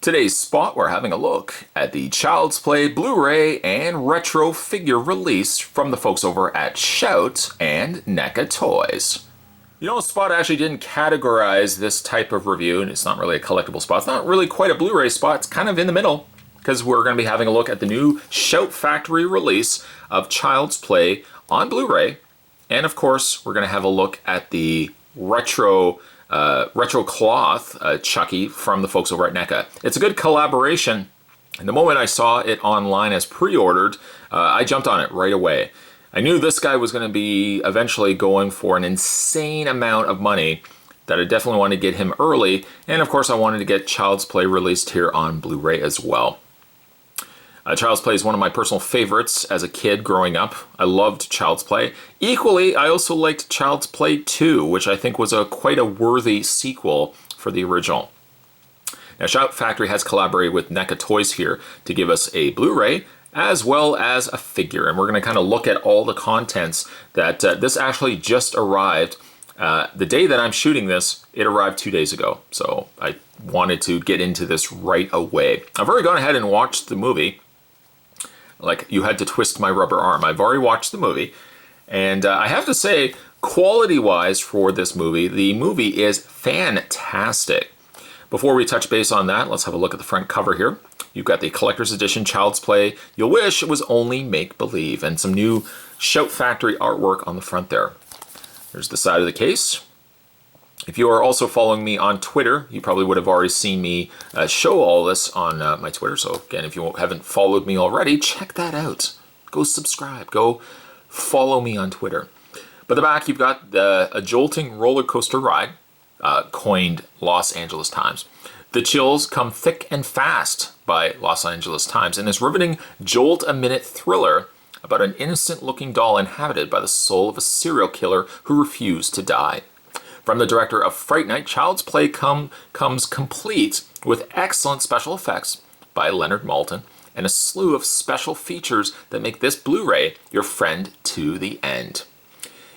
Today's spot, we're having a look at the Child's Play Blu-ray and retro figure release from the folks over at Shout and NECA Toys. You know, Spot actually didn't categorize this type of review, and it's not really a collectible spot. It's not really quite a Blu-ray spot. It's kind of in the middle, because we're going to be having a look at the new Shout Factory release of Child's Play on Blu-ray. And of course, we're going to have a look at the retro cloth Chucky from the folks over at NECA. It's a good collaboration, and the moment I saw it online as pre-ordered, I jumped on it right away. I knew this guy was going to be eventually going for an insane amount of money, that I definitely wanted to get him early, and of course I wanted to get Child's Play released here on Blu-ray as well. Child's Play is one of my personal favorites as a kid growing up. I loved Child's Play. Equally, I also liked Child's Play 2, which I think was quite a worthy sequel for the original. Now, Shout Factory has collaborated with NECA Toys here to give us a Blu-ray as well as a figure. And we're going to kind of look at all the contents that this actually just arrived. The day that I'm shooting this, it arrived 2 days ago. So I wanted to get into this right away. I've already gone ahead and watched the movie. Like, you had to twist my rubber arm. I've already watched the movie, and I have to say, quality-wise for this movie, the movie is fantastic. Before we touch base on that, let's have a look at the front cover here. You've got the Collector's Edition Child's Play. You'll wish it was only make-believe, and some new Shout Factory artwork on the front there. There's the side of the case. If you are also following me on Twitter, you probably would have already seen me show all this on my Twitter. So again, if you haven't followed me already, check that out. Go subscribe. Go follow me on Twitter. But the back, you've got a jolting roller coaster ride, coined Los Angeles Times. The chills come thick and fast by Los Angeles Times, and this riveting jolt-a-minute thriller about an innocent-looking doll inhabited by the soul of a serial killer who refused to die. From the director of Fright Night, Child's Play comes complete with excellent special effects by Leonard Maltin and a slew of special features that make this Blu-ray your friend to the end.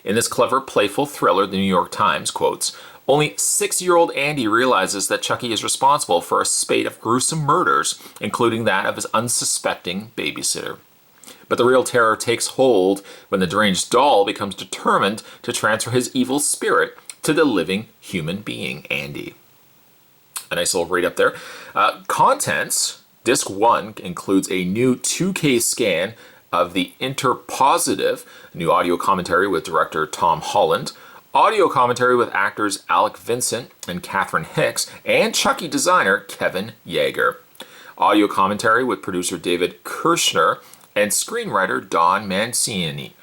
In this clever, playful thriller, the New York Times quotes, "Only 6-year-old Andy realizes that Chucky is responsible for a spate of gruesome murders, including that of his unsuspecting babysitter. But the real terror takes hold when the deranged doll becomes determined to transfer his evil spirit to the living human being, Andy." A nice little read up there. Contents, Disc 1 includes a new 2K scan of the Interpositive, new audio commentary with director Tom Holland, audio commentary with actors Alec Vincent and Catherine Hicks, and Chucky designer Kevin Yeager. Audio commentary with producer David Kirshner and screenwriter Don Mancini.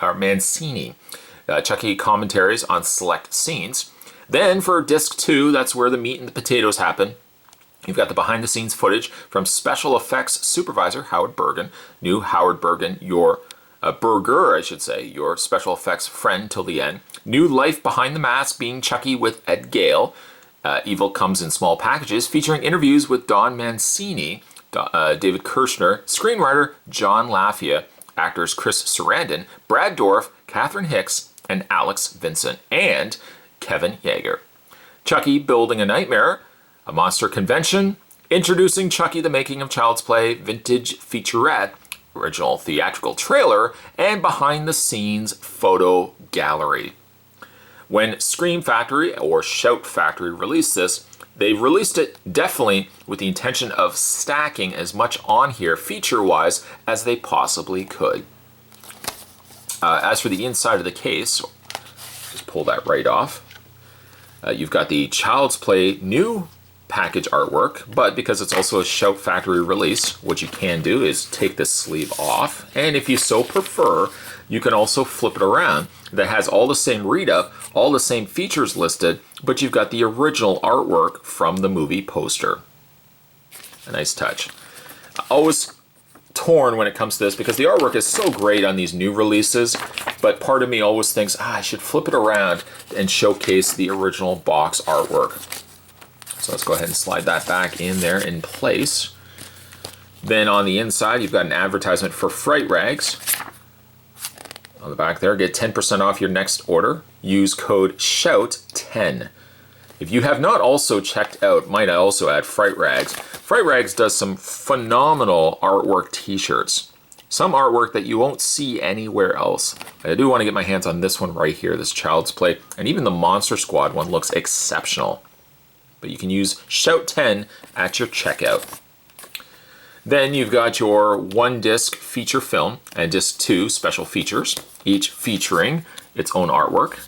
Chucky commentaries on select scenes. Then for Disc 2, that's where the meat and the potatoes happen. You've got the behind-the-scenes footage from special effects supervisor Howard Bergen. New Howard Bergen, your special effects friend till the end. New life behind the mask, being Chucky with Ed Gale. Evil comes in small packages, featuring interviews with Don Mancini, David Kirshner, screenwriter John Lafia, actors Chris Sarandon, Brad Dourif, Catherine Hicks, and Alex Vincent, and Kevin Yeager. Chucky Building a Nightmare, a monster convention, introducing Chucky the Making of Child's Play, vintage featurette, original theatrical trailer, and behind-the-scenes photo gallery. When Scream Factory or Shout Factory released this, they released it definitely with the intention of stacking as much on here feature-wise as they possibly could. As for the inside of the case, just pull that right off. You've got the Child's Play new package artwork, but because it's also a Shout Factory release, what you can do is take this sleeve off, and if you so prefer, you can also flip it around. That has all the same read-up, all the same features listed, but you've got the original artwork from the movie poster. A nice touch. Always torn when it comes to this because the artwork is so great on these new releases, but part of me always thinks, I should flip it around and showcase the original box artwork. So let's go ahead and slide that back in there in place. Then on the inside, you've got an advertisement for Fright Rags. On the back there, get 10% off your next order. Use code SHOUT10. If you have not also checked out, might I also add, Fright Rags, Fright Rags does some phenomenal artwork t-shirts. Some artwork that you won't see anywhere else. I do want to get my hands on this one right here, this Child's Play. And even the Monster Squad one looks exceptional. But you can use Shout 10 at your checkout. Then you've got your 1-disc feature film and disc 2 special features, each featuring its own artwork.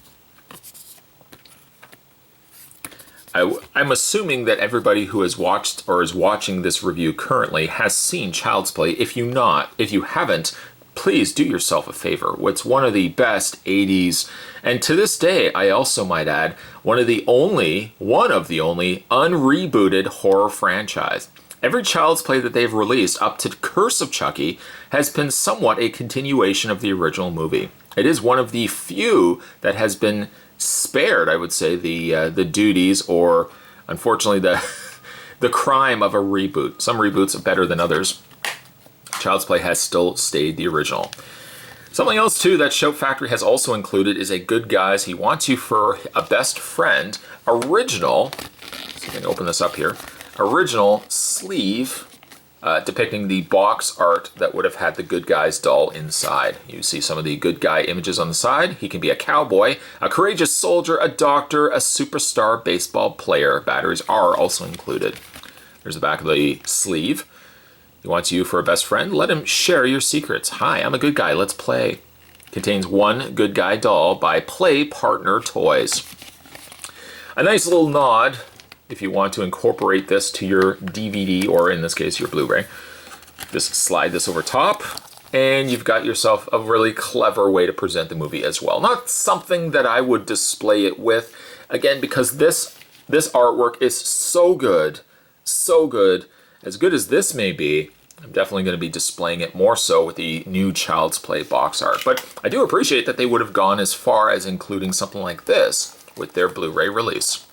I'm assuming that everybody who has watched or is watching this review currently has seen Child's Play. If you haven't, please do yourself a favor. It's one of the best 80s, and to this day, I also might add, one of the only unrebooted horror franchise. Every Child's Play that they've released up to Curse of Chucky has been somewhat a continuation of the original movie. It is one of the few that has been spared, I would say, the duties or, unfortunately, the crime of a reboot. Some reboots are better than others. Child's Play has still stayed the original. Something else, too, that Shout Factory has also included is a Good Guys, He Wants You for a Best Friend original, see if I can open this up here, original sleeve depicting the box art that would have had the Good Guys doll inside. You see some of the Good Guy images on the side. He can be a cowboy, a courageous soldier, a doctor, a superstar baseball player. Batteries are also included. There's the back of the sleeve. He wants you for a best friend. Let him share your secrets. Hi, I'm a good guy. Let's play. Contains one Good Guy doll by Play Partner Toys. A nice little nod if you want to incorporate this to your DVD, or in this case, your Blu-ray. Just slide this over top, and you've got yourself a really clever way to present the movie as well. Not something that I would display it with, again, because this artwork is so good, so good. As good as this may be, I'm definitely going to be displaying it more so with the new Child's Play box art. But I do appreciate that they would have gone as far as including something like this with their Blu-ray release.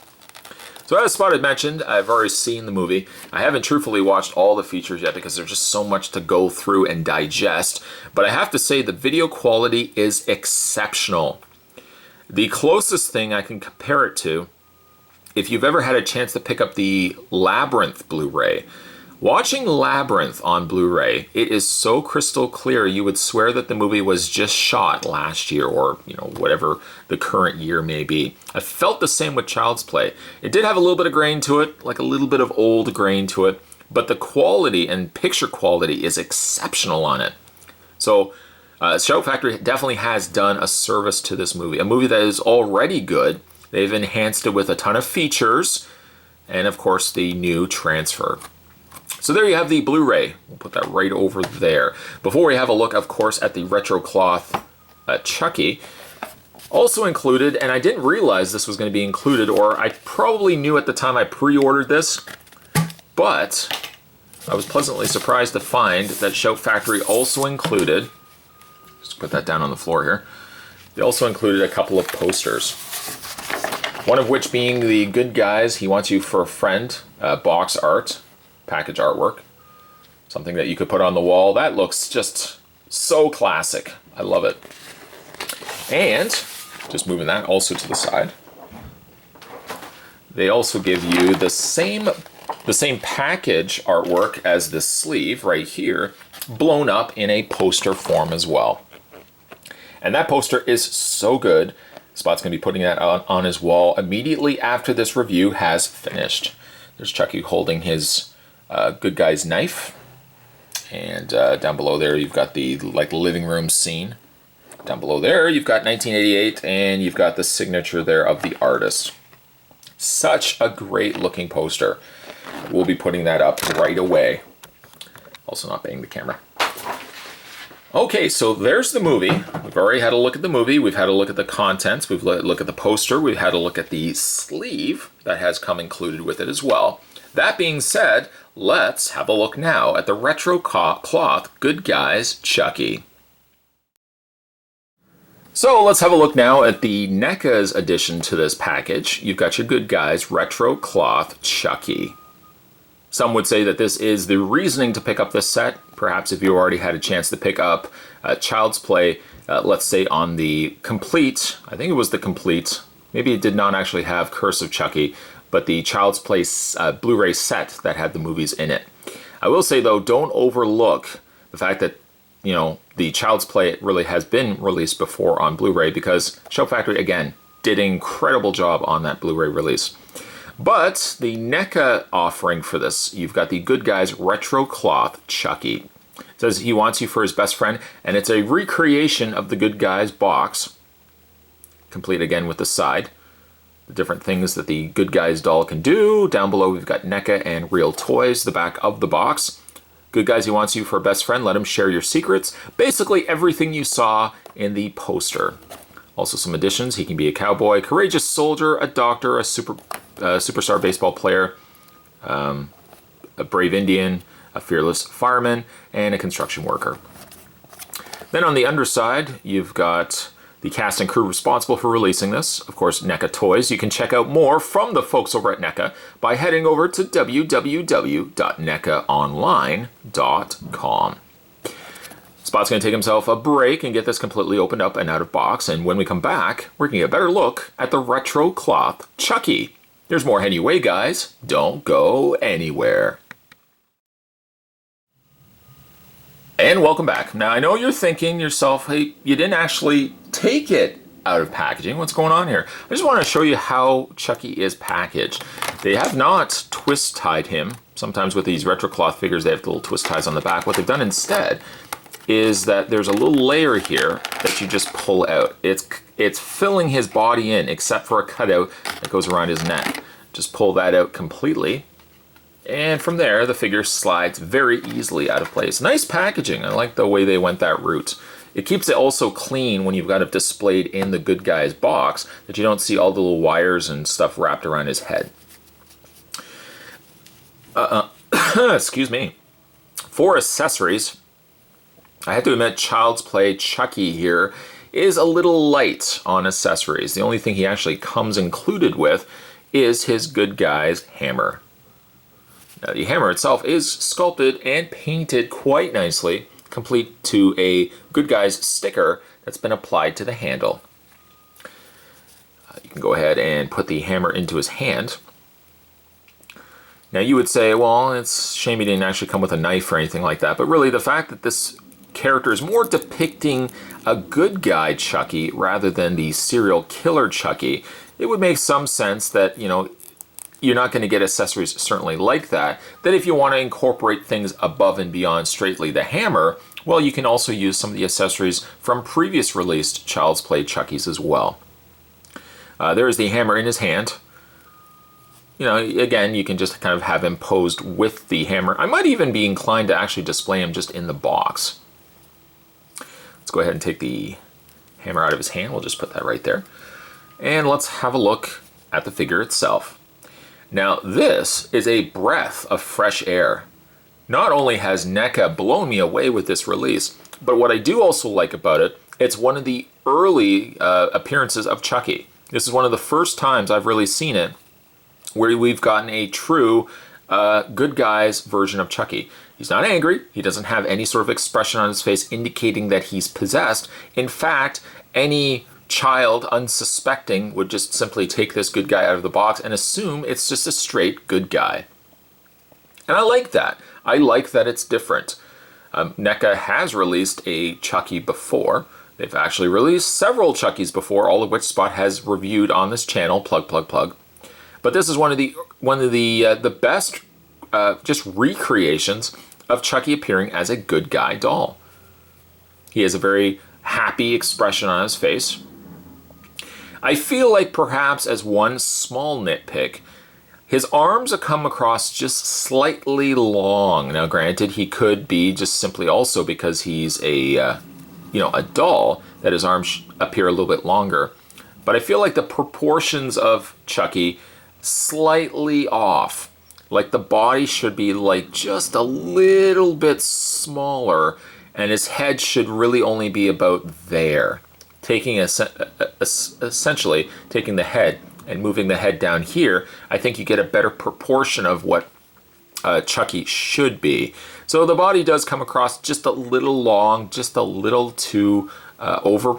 So as Spot had mentioned, I've already seen the movie. I haven't truthfully watched all the features yet because there's just so much to go through and digest. But I have to say the video quality is exceptional. The closest thing I can compare it to, if you've ever had a chance to pick up the Labyrinth Blu-ray, watching Labyrinth on Blu-ray, it is so crystal clear you would swear that the movie was just shot last year or, whatever the current year may be. I felt the same with Child's Play. It did have a little bit of grain to it, like a little bit of old grain to it, but the quality and picture quality is exceptional on it. So Shout Factory definitely has done a service to this movie, a movie that is already good. They've enhanced it with a ton of features and, of course, the new transfer. So there you have the Blu-ray. We'll put that right over there. Before we have a look, of course, at the retro cloth Chucky, also included, and I didn't realize this was going to be included, or I probably knew at the time I pre-ordered this, but I was pleasantly surprised to find that Shout Factory also included, just put that down on the floor here, they also included a couple of posters. One of which being the Good Guys, He Wants You for a Friend box art. Package artwork, something that you could put on the wall. That looks just so classic. I love it. And just moving that also to the side, they also give you the same package artwork as the sleeve right here, blown up in a poster form as well. And that poster is so good. Spot's going to be putting that on his wall immediately after this review has finished. There's Chucky holding his Good Guy's knife, and down below there you've got the living room scene. Down below there you've got 1988, and you've got the signature there of the artist. Such a great looking poster. We'll be putting that up right away. Also not banging the camera. Okay, so there's the movie. We've already had a look at the movie. We've had a look at the contents. We've had a look at the poster. We've had a look at the sleeve that has come included with it as well. That being said, let's have a look now at the retro cloth Good Guys Chucky. So let's have a look now at the NECA's addition to this package. You've got your Good Guys retro cloth Chucky. Some would say that this is the reasoning to pick up this set. Perhaps if you already had a chance to pick up Child's Play, let's say on the complete, I think it was the complete Maybe it did not actually have Curse of Chucky, but the Child's Play Blu-ray set that had the movies in it. I will say, though, don't overlook the fact that, you know, the Child's Play really has been released before on Blu-ray, because Shout Factory, again, did an incredible job on that Blu-ray release. But the NECA offering for this, you've got the Good Guys Retro Cloth Chucky. It says he wants you for his best friend, and it's a recreation of the Good Guys box, complete again with the side. The different things that the Good Guys doll can do. Down below we've got NECA and Real Toys, the back of the box. Good Guys, he wants you for a best friend, let him share your secrets. Basically everything you saw in the poster. Also some additions, he can be a cowboy, courageous soldier, a doctor, a superstar baseball player, a brave Indian, a fearless fireman, and a construction worker. Then on the underside, you've got the cast and crew responsible for releasing this. Of course, NECA Toys. You can check out more from the folks over at NECA by heading over to www.necaonline.com. Spot's going to take himself a break and get this completely opened up and out of box. And when we come back, we're going to get a better look at the Retro Cloth Chucky. There's more anyway, guys. Don't go anywhere. And welcome back. Now, I know you're thinking yourself, hey, you didn't actually take it out of packaging. What's going on here? I just want to show you how Chucky is packaged. They have not twist tied him. Sometimes with these retro cloth figures, they have the little twist ties on the back. What they've done instead is that there's a little layer here that you just pull out. It's filling his body in, except for a cutout that goes around his neck. Just pull that out completely. And from there, the figure slides very easily out of place. Nice packaging. I like the way they went that route. It keeps it also clean when you've got it displayed in the Good Guys box, that you don't see all the little wires and stuff wrapped around his head. Excuse me. For accessories, I have to admit, Child's Play Chucky here is a little light on accessories. The only thing he actually comes included with is his Good Guys hammer. Now, the hammer itself is sculpted and painted quite nicely, complete to a Good Guys sticker that's been applied to the handle. You can go ahead and put the hammer into his hand. Now, you would say, well, it's a shame he didn't actually come with a knife or anything like that, but really the fact that this character is more depicting a good guy Chucky rather than the serial killer Chucky, it would make some sense that, you know, you're not going to get accessories certainly like that. That if you want to incorporate things above and beyond straightly the hammer, well, you can also use some of the accessories from previous released Child's Play Chuckies as well. There is the hammer in his hand. You know, again, you can just kind of have him posed with the hammer. I might even be inclined to actually display him just in the box. Let's go ahead and take the hammer out of his hand. We'll just put that right there. And let's have a look at the figure itself. Now, this is a breath of fresh air. Not only has NECA blown me away with this release, but what I do also like about it, it's one of the early appearances of Chucky. This is one of the first times I've really seen it where we've gotten a true Good Guys version of Chucky. He's not angry. He doesn't have any sort of expression on his face indicating that he's possessed. In fact, any child unsuspecting would just simply take this good guy out of the box and assume it's just a straight good guy. And I like that. I like that it's different. NECA has released a Chucky before. They've actually released several Chuckies before, all of which Spot has reviewed on this channel. Plug, plug, plug. But this is one of the best just recreations of Chucky appearing as a good guy doll. He has a very happy expression on his face. I feel like perhaps as one small nitpick, his arms come across just slightly long. Now, granted, he could be just simply also because he's a doll that his arms appear a little bit longer. But I feel like the proportions of Chucky slightly off. Like the body should be like just a little bit smaller, and his head should really only be about there. Essentially taking the head and moving the head down here, I think you get a better proportion of what Chucky should be. So the body does come across just a little long, just a little too over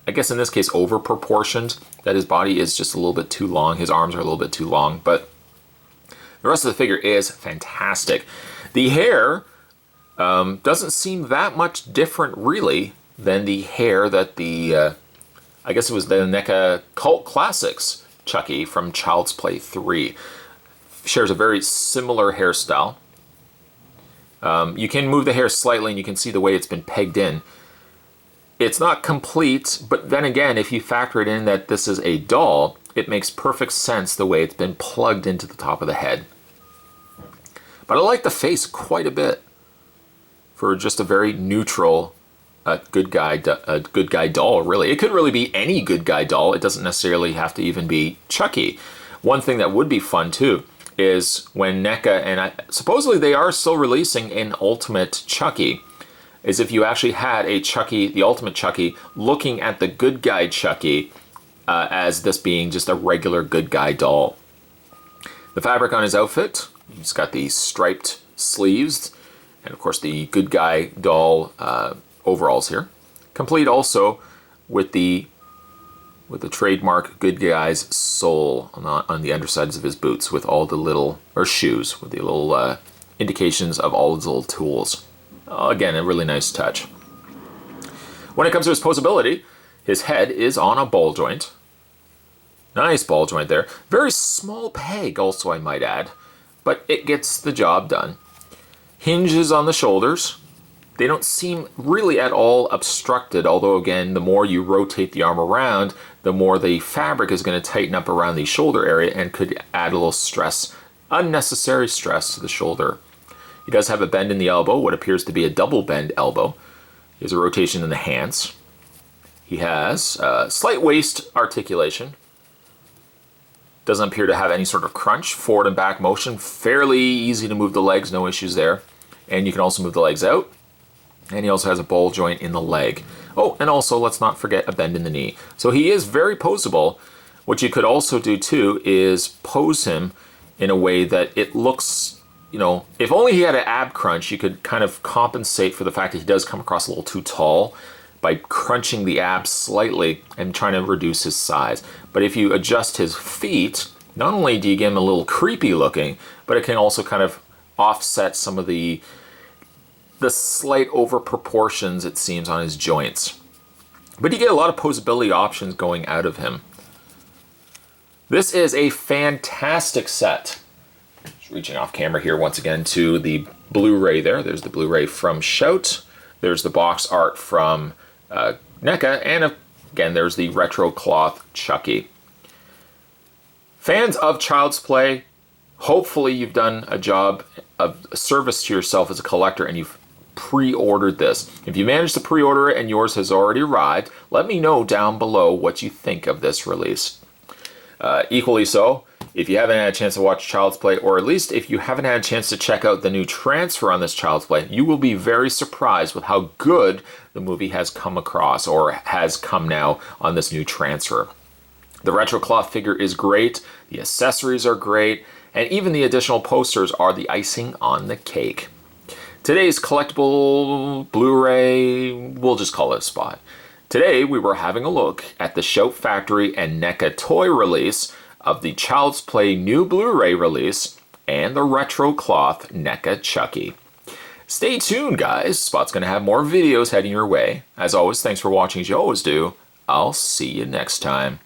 I guess in this case, over proportioned, that his body is just a little bit too long. His arms are a little bit too long, but the rest of the figure is fantastic. The hair doesn't seem that much different, really, than the hair that the, I guess it was the NECA Cult Classics Chucky from Child's Play 3. Shares a very similar hairstyle. You can move the hair slightly and you can see the way it's been pegged in. It's not complete, but then again, if you factor it in that this is a doll, it makes perfect sense the way it's been plugged into the top of the head. But I like the face quite a bit for just a very neutral good guy doll, really. It could really be any good guy doll. It doesn't necessarily have to even be Chucky. One thing that would be fun too is when NECA, and supposedly they are still releasing an Ultimate Chucky, is if you actually had a Chucky, the Ultimate Chucky, looking at the good guy Chucky as this being just a regular good guy doll. The fabric on his outfit, he's got the striped sleeves, and of course the good guy doll overalls here. Complete also with the trademark good guy's sole on the undersides of his boots, with all the little, or shoes, with the little indications of all his little tools. Again, a really nice touch. When it comes to his posability, his head is on a ball joint. Nice ball joint there. Very small peg also, I might add, but it gets the job done. Hinges on the shoulders. They don't seem really at all obstructed, although again, the more you rotate the arm around, the more the fabric is going to tighten up around the shoulder area and could add a little stress, unnecessary stress to the shoulder. He does have a bend in the elbow, what appears to be a double bend elbow. He has a rotation in the hands. He has slight waist articulation. Doesn't appear to have any sort of crunch. Forward and back motion, fairly easy to move the legs, no issues there. And you can also move the legs out. And he also has a ball joint in the leg. Oh, and also let's not forget a bend in the knee. So he is very poseable. What you could also do too is pose him in a way that it looks, you know, if only he had an ab crunch, you could kind of compensate for the fact that he does come across a little too tall by crunching the abs slightly and trying to reduce his size. But if you adjust his feet, not only do you get him a little creepy looking, but it can also kind of offset some of the slight over proportions, it seems, on his joints. But you get a lot of posability options going out of him. This is a fantastic set. Just reaching off camera here once again to the Blu-ray there. There's the Blu-ray from Shout. There's the box art from NECA. And again, there's the retro cloth Chucky. Fans of Child's Play, hopefully you've done a job of service to yourself as a collector and you've pre-ordered this. If you managed to pre-order it and yours has already arrived, let me know down below what you think of this release. Equally so, if you haven't had a chance to watch Child's Play, or at least if you haven't had a chance to check out the new transfer on this Child's Play, you will be very surprised with how good the movie has come across, or has come now on this new transfer. The retro cloth figure is great, the accessories are great, and even the additional posters are the icing on the cake. Today's collectible Blu-ray, we'll just call it a spot. Today we were having a look at the Shout Factory and NECA toy release of the Child's Play new Blu-ray release and the retro cloth NECA Chucky. Stay tuned, guys. Spot's going to have more videos heading your way. As always, thanks for watching as you always do. I'll see you next time.